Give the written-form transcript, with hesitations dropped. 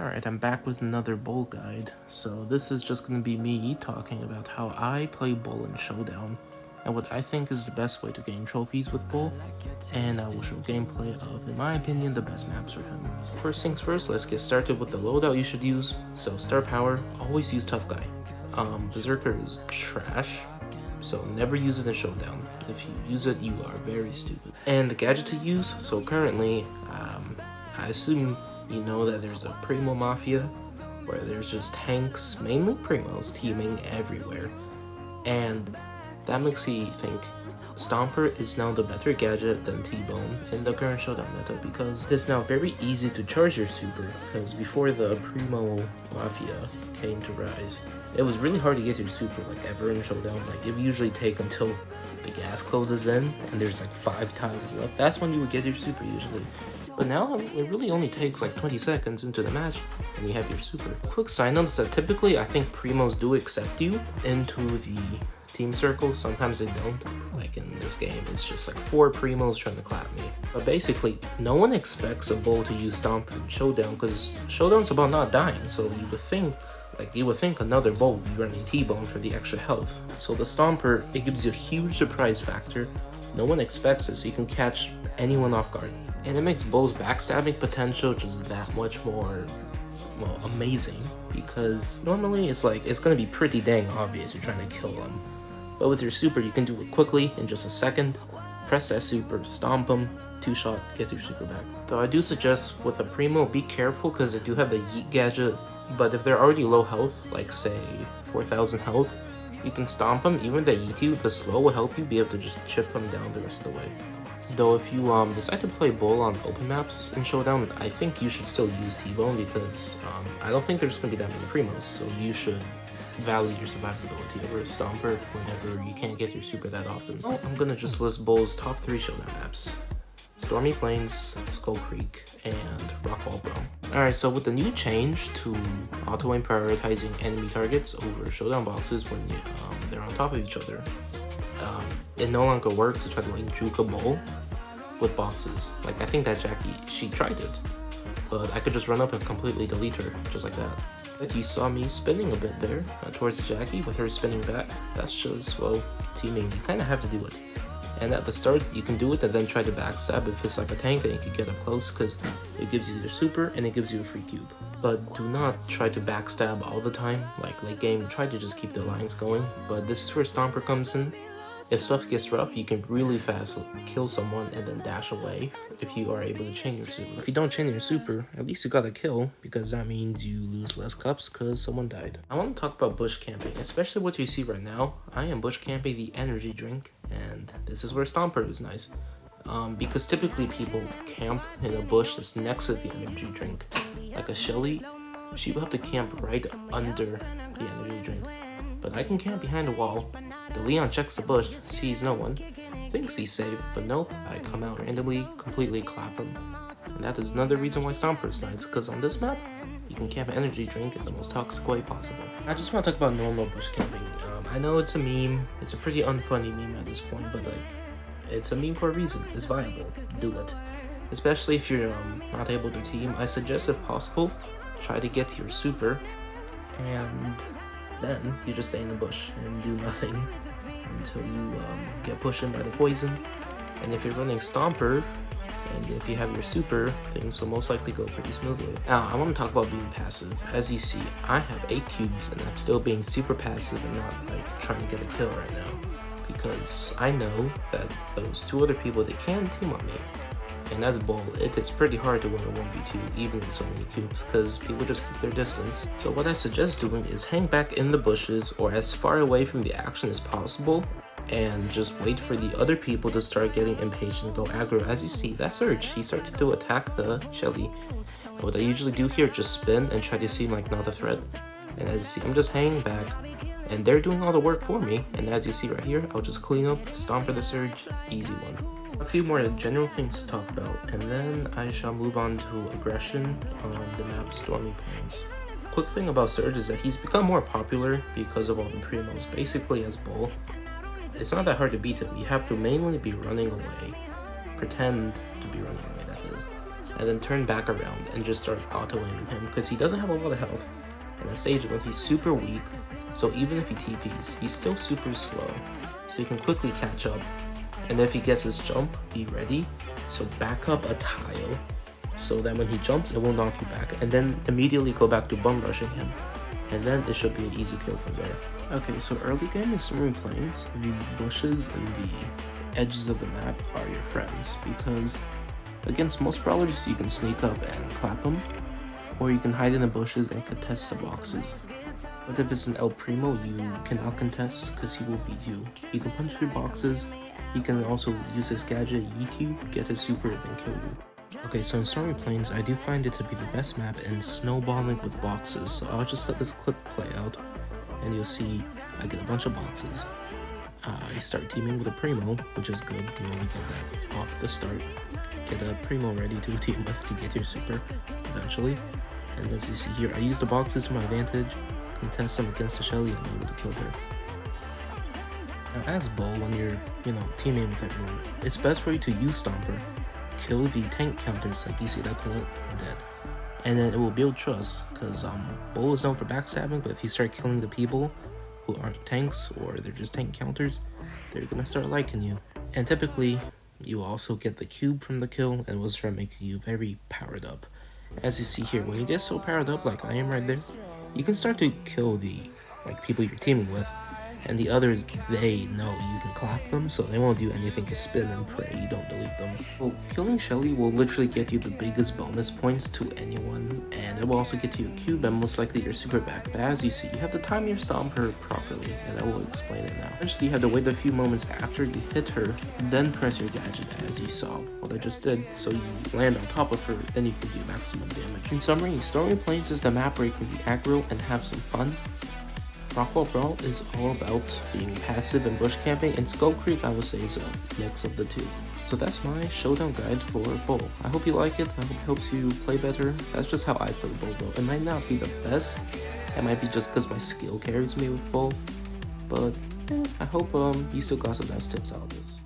Alright, I'm back with another bowl guide. So this is just going to be me talking about how I play bowl in Showdown, and what I think is the best way to gain trophies with bowl, and I will show gameplay of, in my opinion, the best maps for him. First things first, let's get started with the loadout you should use. So star power, always use tough guy. Berserker is trash, so never use it in Showdown. If you use it, you are very stupid. And the gadget to use, so currently, I assume you know that there's a Primo Mafia, where there's just tanks, mainly Primos, teaming everywhere. And that makes me think Stomper is now the better gadget than T-Bone in the current Showdown meta, because it is now very easy to charge your super, because before the Primo Mafia came to rise, it was really hard to get your super like ever in Showdown. Like it would usually take until the gas closes in and there's like 5 times left. That's when you would get your super usually. But now it really only takes like 20 seconds into the match and you have your super. Quick side note is that typically I think Primos do accept you into the team circle. Sometimes they don't. Like in this game, it's just like 4 Primos trying to clap me. But basically, no one expects a bull to use Stomper in Showdown, because Showdown's about not dying, so you would think another bull would be running T-Bone for the extra health. So the Stomper, it gives you a huge surprise factor. No one expects it, so you can catch anyone off guard. And it makes Bull's backstabbing potential just that much more, well, amazing. Because normally it's gonna be pretty dang obvious you're trying to kill them. But with your super, you can do it quickly in just a second. Press that super, stomp them, 2-shot, get your super back. Though I do suggest with a Primo, be careful because they do have the Yeet gadget. But if they're already low health, like say 4,000 health, you can stomp them. Even if they eat you, the slow will help you be able to just chip them down the rest of the way. Though if you decide to play bull on open maps in Showdown, I think you should still use T-Bone, because I don't think there's going to be that many Primos, so you should value your survivability over a Stomper whenever you can't get your super that often. I'm going to just list Bull's top 3 Showdown maps: Stormy Plains, Skull Creek, and Rockwall Bro. Alright, so with the new change to auto-aim prioritizing enemy targets over Showdown boxes when they're on top of each other, it no longer works to try to like juke a bull with boxes. Like I think that Jackie, she tried it, but I could just run up and completely delete her just like that. Like you saw me spinning a bit there towards the Jackie with her spinning back. That's just, well, teaming. You kind of have to do it. And at the start, you can do it and then try to backstab if it's like a tank and you can get up close, because it gives you your super and it gives you a free cube. But do not try to backstab all the time. Like late game, try to just keep the lines going. But this is where Stomper comes in. If stuff gets rough, you can really fast kill someone and then dash away if you are able to chain your super. If you don't chain your super, at least you got a kill, because that means you lose less cups because someone died. I want to talk about bush camping, especially what you see right now. I am bush camping the energy drink, and this is where Stomper is nice. Because typically people camp in a bush that's next to the energy drink. Like a Shelly, she will have to camp right under the energy drink. But I can camp behind a wall. The Leon checks the bush, sees no one, thinks he's safe, but nope, I come out randomly, completely clap him. And that is another reason why Stomper is nice, because on this map, you can camp an energy drink in the most toxic way possible. I just want to talk about normal bush camping. I know it's a meme, it's a pretty unfunny meme at this point, but like, it's a meme for a reason, it's viable, do it. Especially if you're not able to team, I suggest if possible, try to get your super, and then you just stay in the bush and do nothing until you get pushed in by the poison. And if you're running Stomper, and if you have your super, things will most likely go pretty smoothly. Now, I want to talk about being passive. As you see, I have 8 cubes and I'm still being super passive and not like trying to get a kill right now, because I know that those 2 other people, they can team on me. And as a bull, it's pretty hard to win a 1v2 even with so many cubes, because people just keep their distance. So what I suggest doing is hang back in the bushes or as far away from the action as possible, and just wait for the other people to start getting impatient and go aggro. As you see, that Surge, he started to attack the Shelly. And what I usually do here is just spin and try to seem like not a threat. And as you see, I'm just hanging back, and they're doing all the work for me. And as you see right here, I'll just clean up, stomp for the Surge, easy one. A few more general things to talk about, and then I shall move on to aggression on the map Stormy Plains. Quick thing about Surge is that he's become more popular because of all the Primos. Basically, as bull, it's not that hard to beat him. You have to mainly be running away, pretend to be running away, that is, and then turn back around and just start auto-aiming him because he doesn't have a lot of health. And at stage 1, he's super weak, so even if he TPs, he's still super slow, so he can quickly catch up. And if he gets his jump, be ready, so back up a tile, so that when he jumps, it won't knock you back, and then immediately go back to bum rushing him, and then it should be an easy kill from there. Okay, so early game in Stormy Plains, the bushes and the edges of the map are your friends, because against most brawlers, you can sneak up and clap them, or you can hide in the bushes and contest the boxes. But if it's an El Primo, you cannot contest because he will beat you. He can punch through boxes, he can also use his gadget, yeet you, get his super, then kill you. Okay, so in Stormy Plains, I do find it to be the best map in snowballing with boxes, so I'll just let this clip play out, and you'll see I get a bunch of boxes. I start teaming with a Primo, which is good, you want to get that off the start. Get a Primo ready to team with to get your super, eventually. And as you see here, I use the boxes to my advantage, contest them against the Shelly, and I'm able to kill her. Now as Bull, when you're, teaming with everyone, it's best for you to use Stomper. Kill the tank counters like you see that Colette dead. And then it will build trust, because Bull is known for backstabbing, but if you start killing the people who aren't tanks, or they're just tank counters, they're gonna start liking you. And typically, you also get the cube from the kill, and will start making you very powered up. As you see here, when you get so powered up like I am right there, you can start to kill the people you're teaming with, and the others, they know you can clap them, so they won't do anything to spin and pray you don't delete them. Well, killing Shelly will literally get you the biggest bonus points to anyone, and it will also get you a cube and most likely your super back. But as you see, you have to time your Stomper properly, and I will explain it now. First, you have to wait a few moments after you hit her, then press your gadget as you saw what I just did, so you land on top of her, then you can do maximum damage. In summary, Stormy Plains is the map where you can be aggro and have some fun. Rockwall Brawl is all about being passive and bush camping, and Skull Creek I would say is a mix of the two. So that's my Showdown guide for Bull. I hope you like it, I hope it helps you play better. That's just how I play Bull though. It might not be the best, it might be just because my skill carries me with Bull, but I hope you still got some nice tips out of this.